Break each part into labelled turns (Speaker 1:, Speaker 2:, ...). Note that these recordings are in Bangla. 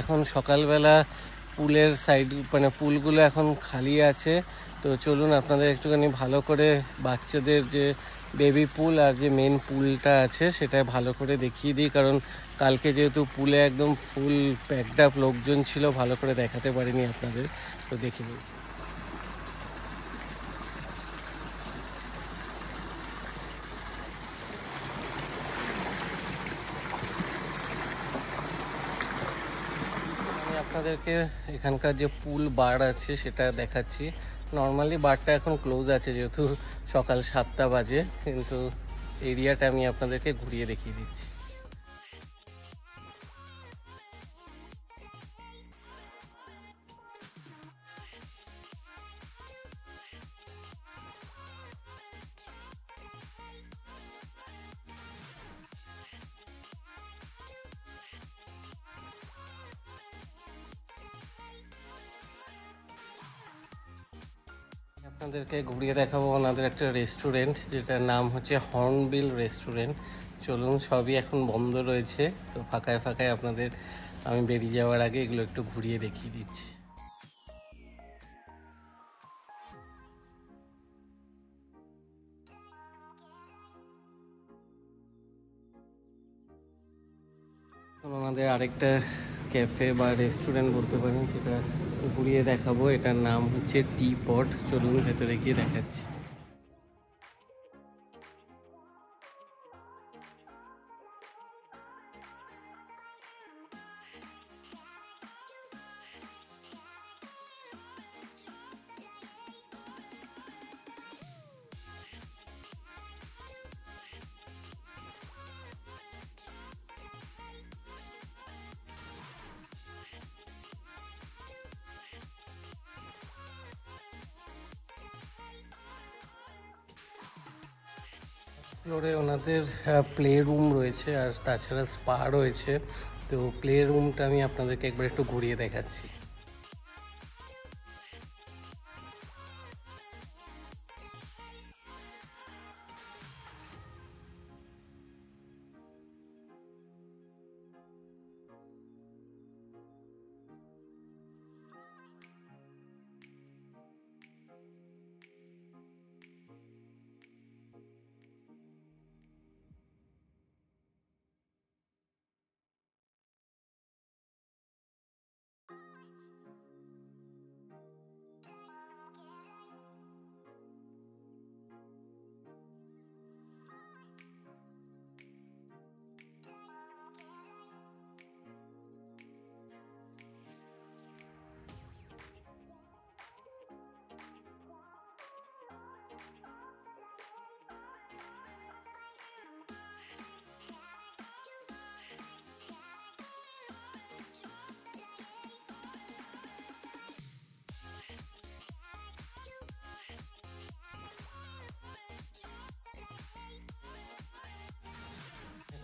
Speaker 1: এখন সকালবেলা পুলের সাইড মানে পুলগুলো এখন খালি আছে, তো চলুন আপনাদের একটুখানি ভালো করে বাচ্চাদের যে বেবি পুল আর যে মেন পুলটা আছে সেটা ভালো করে দেখিয়ে দিই, কারণ কালকে যেহেতু পুলে একদম ফুল প্যাকড আপ লোকজন ছিল, ভালো করে দেখাতে পারিনি আপনাদের, তো দেখে নিই। আপনাদেরকে এখানকার যে পুল বার আছে সেটা দেখাচ্ছি। নর্মালি বারটা এখন ক্লোজ আছে যেহেতু সকাল 7টা বাজে, কিন্তু এরিয়াটা আমি আপনাদেরকে ঘুরিয়ে দেখিয়ে দিচ্ছি। আপনাদেরকে ঘুরিয়ে দেখাবো ওনাদের একটা রেস্টুরেন্ট, যেটার নাম হচ্ছে হর্নবিল রেস্টুরেন্ট। চলুন, সবই এখন বন্ধ রয়েছে, তো ফাঁকায় ফাঁকায় আপনাদের আমি বেরিয়ে যাওয়ার আগে এগুলো একটু ঘুরিয়ে দেখিয়ে দিচ্ছি। আমাদের আরেকটা ক্যাফে বা রেস্টুরেন্ট বলতে পারেন, সেটা ঘুরিয়ে দেখাবো। এটার নাম হচ্ছে টি পট। চলুন ভেতরে গিয়ে দেখাচ্ছি। ফ্লোরে ওনাদের প্লে রুম রয়েছে আর তাছাড়া স্পা রয়েছে, তো প্লে রুমটা আমি আপনাদেরকে একবার একটু ঘুরিয়ে দেখাচ্ছি।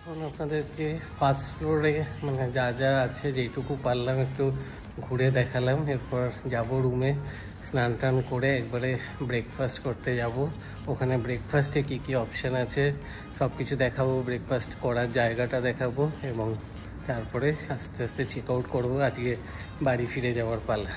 Speaker 1: এখন আপনাদেরকে ফার্স্ট ফ্লোরে মানে যা যা আছে যেইটুকু পারলাম একটু ঘুরে দেখালাম। এরপর যাব রুমে, স্নান টান করে একবারে ব্রেকফাস্ট করতে যাব। ওখানে ব্রেকফাস্টে কি কি অপশান আছে সব কিছু দেখাবো, ব্রেকফাস্ট করার জায়গাটা দেখাবো এবং তারপরে আস্তে আস্তে চেক আউট করবো। আজকে বাড়ি ফিরে যাওয়ার পালা।